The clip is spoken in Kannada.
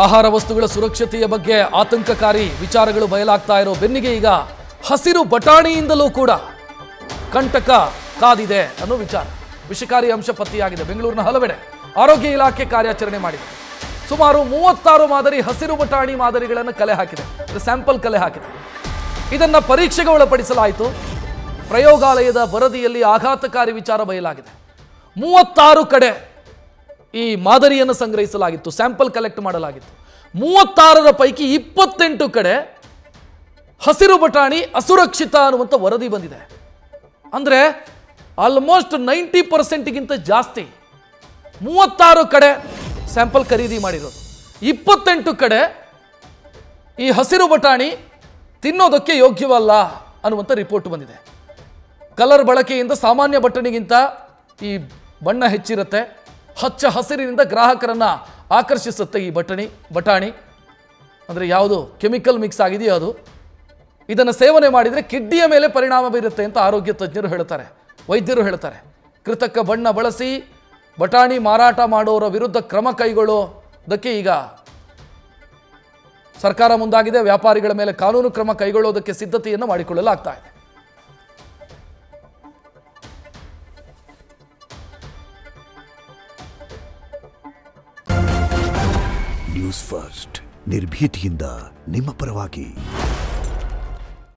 ಆಹಾರ ವಸ್ತುಗಳ ಸುರಕ್ಷತೆಯ ಬಗ್ಗೆ ಆತಂಕಕಾರಿ ವಿಚಾರಗಳು ಬಯಲಾಗ್ತಾ ಇರೋ ಬೆನ್ನಿಗೆ ಈಗ ಹಸಿರು ಬಟಾಣಿಯಿಂದಲೂ ಕೂಡ ಕಂಟಕ ಕಾದಿದೆ ಅನ್ನೋ ವಿಚಾರ. ವಿಷಕಾರಿ ಅಂಶ ಪತ್ತೆಯಾಗಿದೆ. ಬೆಂಗಳೂರಿನ ಹಲವೆಡೆ ಆರೋಗ್ಯ ಇಲಾಖೆ ಕಾರ್ಯಾಚರಣೆ ಮಾಡಿದೆ. ಸುಮಾರು 36 ಮಾದರಿ ಹಸಿರು ಬಟಾಣಿ ಮಾದರಿಗಳನ್ನು ಕಲೆ ಹಾಕಿದೆ, ಸ್ಯಾಂಪಲ್ ಕಲೆ ಹಾಕಿದೆ. ಇದನ್ನ ಪರೀಕ್ಷೆಗೆ ಒಳಪಡಿಸಲಾಯಿತು. ಪ್ರಯೋಗಾಲಯದ ವರದಿಯಲ್ಲಿ ಆಘಾತಕಾರಿ ವಿಚಾರ ಬಯಲಾಗಿದೆ. 36 ಕಡೆ ಈ ಮಾದರಿಯನ್ನು ಸಂಗ್ರಹಿಸಲಾಗಿತ್ತು, ಸ್ಯಾಂಪಲ್ ಕಲೆಕ್ಟ್ ಮಾಡಲಾಗಿತ್ತು. 36ರ ಪೈಕಿ 28 ಕಡೆ ಹಸಿರು ಬಟಾಣಿ ಅಸುರಕ್ಷಿತ ಅನ್ನುವಂಥ ವರದಿ ಬಂದಿದೆ. ಅಂದರೆ ಆಲ್ಮೋಸ್ಟ್ 90%ಗಿಂತ ಜಾಸ್ತಿ 36 ಕಡೆ ಸ್ಯಾಂಪಲ್ ಖರೀದಿ ಮಾಡಿರೋದು. 28 ಕಡೆ ಈ ಹಸಿರು ಬಟಾಣಿ ತಿನ್ನೋದಕ್ಕೆ ಯೋಗ್ಯವಲ್ಲ ಅನ್ನುವಂಥ ರಿಪೋರ್ಟ್ ಬಂದಿದೆ. ಕಲರ್ ಬಳಕೆಯಿಂದ ಸಾಮಾನ್ಯ ಬಟಾಣಿಗಿಂತ ಈ ಬಣ್ಣ ಹೆಚ್ಚಿರುತ್ತೆ. ಹಚ್ಚ ಹಸಿರಿನಿಂದ ಗ್ರಾಹಕರನ್ನು ಆಕರ್ಷಿಸುತ್ತೆ ಈ ಬಟಾಣಿ. ಅಂದರೆ ಯಾವುದು ಕೆಮಿಕಲ್ ಮಿಕ್ಸ್ ಆಗಿದೆಯೋ ಅದು. ಇದನ್ನು ಸೇವನೆ ಮಾಡಿದರೆ ಕಿಡ್ನಿಯ ಮೇಲೆ ಪರಿಣಾಮ ಬೀರುತ್ತೆ ಅಂತ ಆರೋಗ್ಯ ತಜ್ಞರು ಹೇಳ್ತಾರೆ, ವೈದ್ಯರು ಹೇಳ್ತಾರೆ. ಕೃತಕ ಬಣ್ಣ ಬಳಸಿ ಬಟಾಣಿ ಮಾರಾಟ ಮಾಡೋರ ವಿರುದ್ಧ ಕ್ರಮ ಕೈಗೊಳ್ಳೋದಕ್ಕೆ ಈಗ ಸರ್ಕಾರ ಮುಂದಾಗಿದೆ. ವ್ಯಾಪಾರಿಗಳ ಮೇಲೆ ಕಾನೂನು ಕ್ರಮ ಕೈಗೊಳ್ಳೋದಕ್ಕೆ ಸಿದ್ಧತೆಯನ್ನು ಮಾಡಿಕೊಳ್ಳಲಾಗ್ತಾ ಇದೆ. ನ್ಯೂಸ್ ಫಸ್ಟ್ ನಿರ್ಭೀತಿಯಿಂದ ನಿಮ್ಮ ಪರವಾಗಿ.